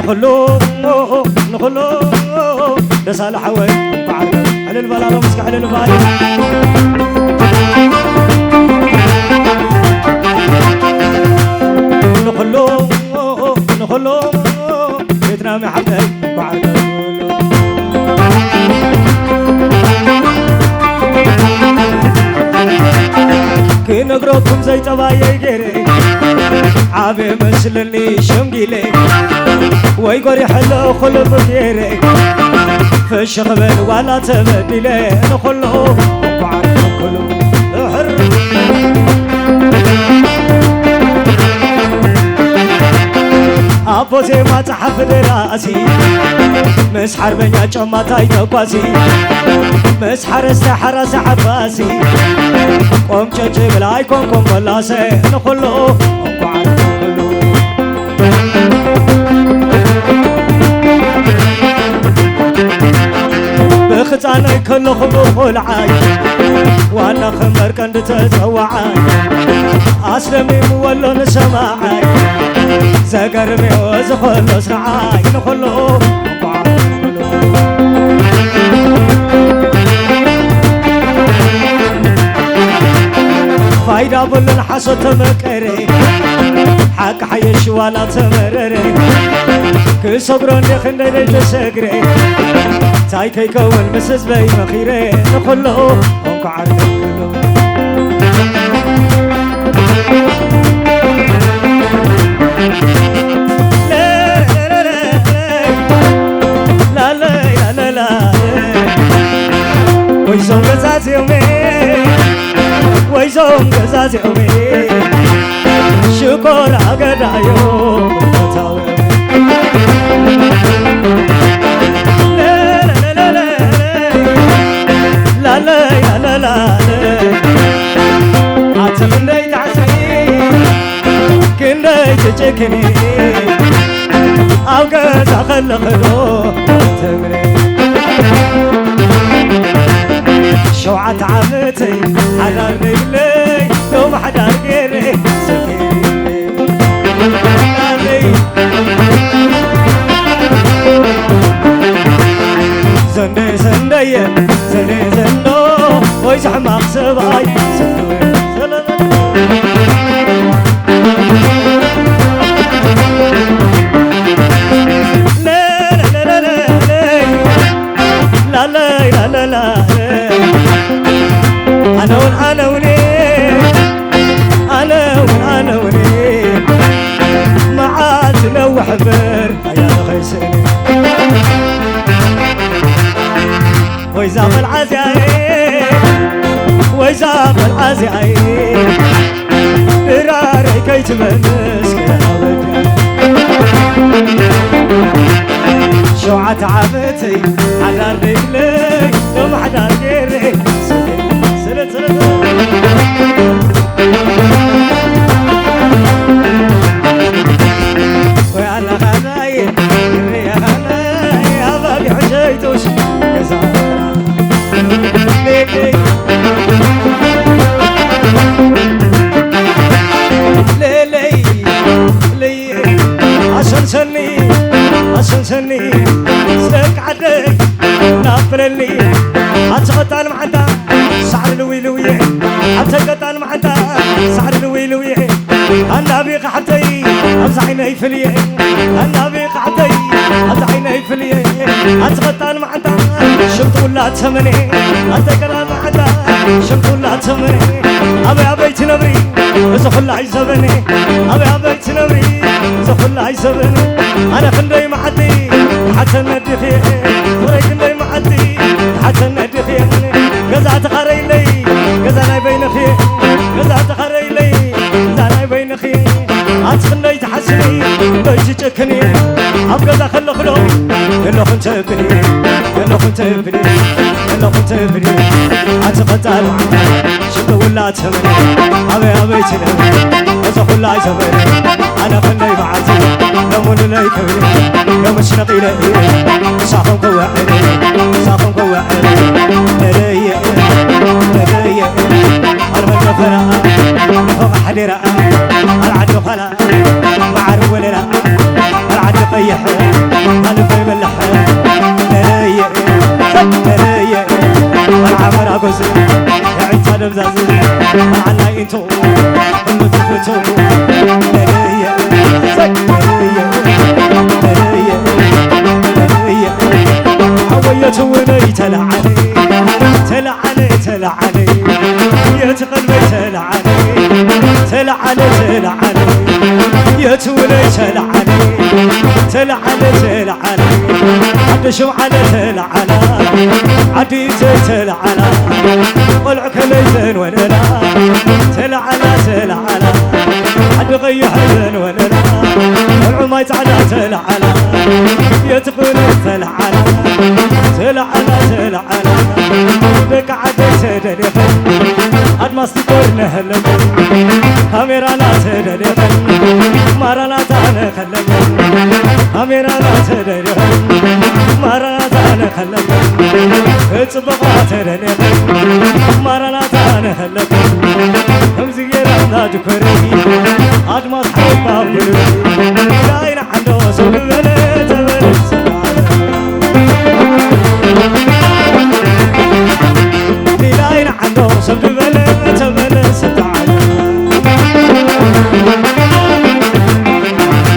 نخلو دسال حوي بعد على البلا مسك على الباي نخلو بيتنا محبي بعد كي نقرأكم زي طبايا جيري عابي مسلني شمقيلي ويقري حلو خلف غيري في الشغبل ولا تبدلي نخلو بعد نخلو حر أبو زي ما تحفظ راسي مسحر بنيا جمعتاي تقاسي مسحر السحر سحباسي قوم جيب لاي كونكم بلاسي نخلو بعد نخلو بختاني كله خبوخ العاي وانا خمر كنت تتوعاي اسلمي مولو نسماعاي زقرمي وزخلو سرعاي نخلو بعد نخلو فايدة بلن حسو تمكري حق حيش ولا تمرري كسبرون يخندي تسقري تاي كي كون مسز بي مخيري نخلو انكو عرض كلو لا لا لا لا ويزون قزاز يومي ويزون قزاز يومي شكر أقدايو بطاوي لا لا لا لا عتمني تعسي كني تجكني أوقات أخلقلو تمري شوعة عمتي على رجلي يوم حدا غيري سكيني زندي زندي زندي زندو ويزحمق سباي لا لا لا لا لا أنا وني معاد لو حبر يا خيسني ويزاق العزايم ويزاق العزايم دراري كي تمنسك يا ودي شوعة عفتي على رجلي يوم حدا غيري سلت سلت ويانا غنايم يا غنايم يا بابي حجيتوش كزارة ليلي ليلي ليلي عشان سني سلك عدي نافرلي عتقطع معدا سعر الويلوية عتقطع معدا سعر الويلوية أنا بيق حتي أمزعيني فليه أنا بيق حتي أمزعيني فليه عتقطع معدا شمت ولا تمني أتقطع معدا شمت ولا تمني أبي تنبري زخل عي زبني أبي تنبري زخل عي زبني أنا خندي معدي حتى ندخي وري خندي معدي حتى ندخي قزعت خري لي قزعنا بين خي قزعت خري لي قزعنا بين خي أتخندي تحسني بيجي تكني أبقى خلو خلو خلو خنت بني خلو خنت بني خلو خنت بني أتقطع شنو ولا تمني أبي تنبي زخل عي زبني أنا خندي معدي لمن لي كبري يوم الشنقي لي ساقم قوعي ساقم قوعي نري نري المجد فرا فوق حديرا العد خلا معر ولرا العد قيح قلب يملح ليا ليا العمر أقوز عيت أنا بزازي على إنتو المتفتو ليا ليا ليا حويت وني تلعني تلعني تلعني يا تقلبي تلعني تلعني تلعني يا تولي تلعني تلعني تلعني عد شو على تلعني عدي تلعني طلعك ليزن وننا تلعني تلعني عد غيح زن وننا العمى يتعدى تلعني يا تقولي تلعني تلعني تلعني بك عدي تدريخي عد ما استطرنا هلم كاميرا لا تدريخي مارا لا تانا خلم كاميرا لا تدريخي مارا لا تانا خلم اتصبقا تدريخي مارا لا تانا خلم همزي يرانا جكوري عد ما صحيب بابلو لاين عنده سوق بلد بلد لاين عنده سوق بلد بلد ستعال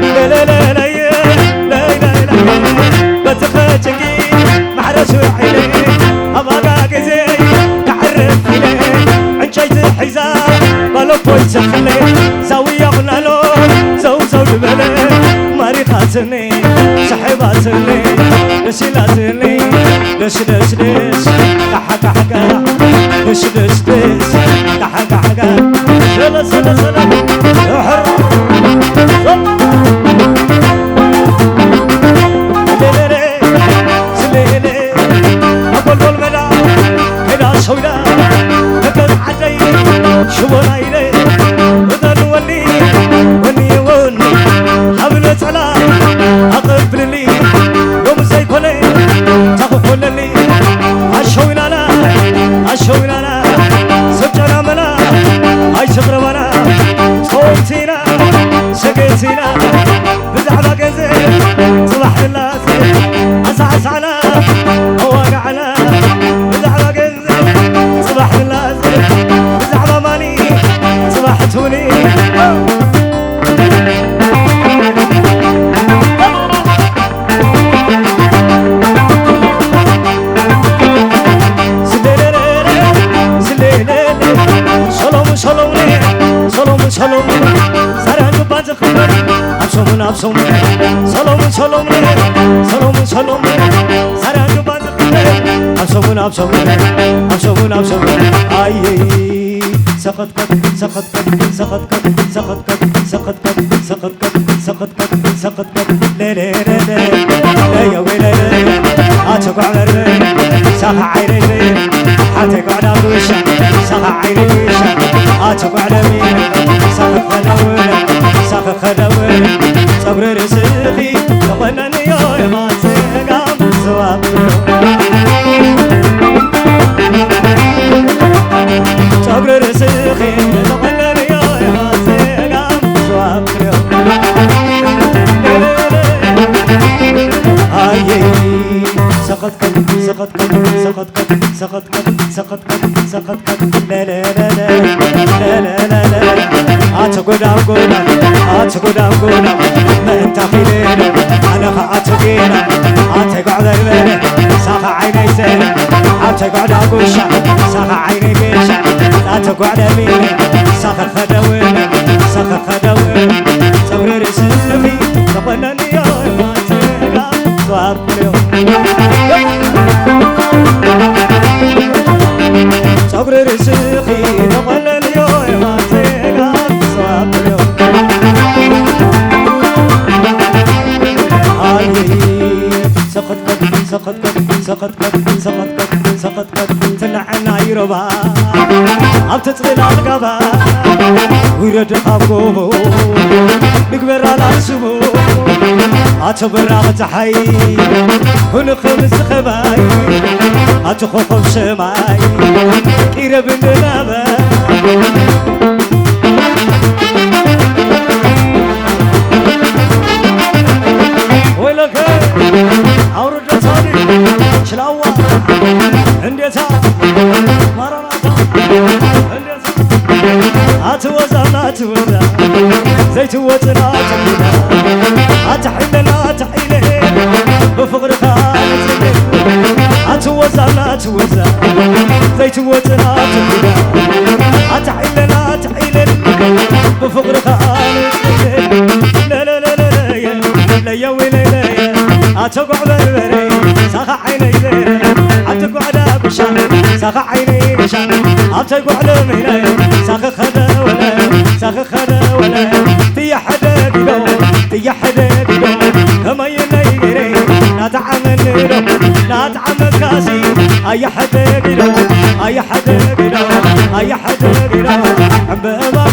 لا لا لا لا لا لا بتخجي معرس وعيني أبغى جزي تعرف لي عجيت حزام بلوكوي سخلي زاوية غنالو زو زو البلد ماريخاتني سحباتني دشيلاتني دش دش دش كحا كحا كحا دش دش دش كحا كحا كحا سلا سلا سلا حر سليلي أقول قول ملا كدا سويدا كدا عدي شو رايلي ودن وني وني وني حبل تعالى أقبل لي يوم زي كله تقبل لي أشوينا لا أشوينا لا سبجنا ملا أي سبر ملا صوتينا سكتينا بزعبة كذي صباح الناس أسعس على أواقع على بزعبة كذي صباح الناس بزعبة مالي صباحتوني سلام سرانجو باز خبر افسومن افسومن سلام سلام سلام سلام سرانجو باز خبر افسومن افسومن افسومن افسومن اي سقط قد سقط قد سقط قد سقط قد سقط قد سقط قد سقط قد سقط قد لا لا لا لا يا ويلي اتقوا على ساحة عيني حتقوا على وشك ساحة عيني اتقوا على مين ساق خدوين صبر رزقي تقنني يا ما سقام سواب صبر رزقي تقنني يا ما سقام سواب اي سقط قد سقط قد سقط قد سقط قد سقط قد سقط قد لا لا لا لا لا لا لا أتقودا قودا أتقودا قودا ما أنت خيلنا أنا خاطقينا أتقعد الملك ساق عيني سين أتقعد قوشا ساق عيني قيشا أتقعد مين ساق خدوين ساق خدوين صبر رسمي تقنني يا ما تقع صواب صبر رزقي تقنني يا ما تقع صواب سقط قد سقط قد سقط قد سقط قد سقط قد تلعنا يربا أبتطغل القبا ويرد قابقومو نقبر على سمو أتبر أغتحي كل خمس خباي أتخوف سماي كيرب النبا أورد صادي شلاوة انديتا مراناتا انديتا أتوزع زيت وزنا تحينا أتحيلنا تحيلين بفقر خالتين أتوزع زيت وزنا تحينا أتحيلنا تحيلين بفقر خالتين لا لا لا لا لا يا ويلي لا أتقع بالبري ساخ عيني ذي أتقع على بشان ساخ عيني بشان أتقع على ميني ساخ خدا ولا ساخ خدا ولا تيا حدا بيدو تيا حدا بيدو كما ينيري لا تعمل نيرو لا تعمل كاسي أي حدا بيدو أي حدا بيدو أي حدا بيدو عم بابا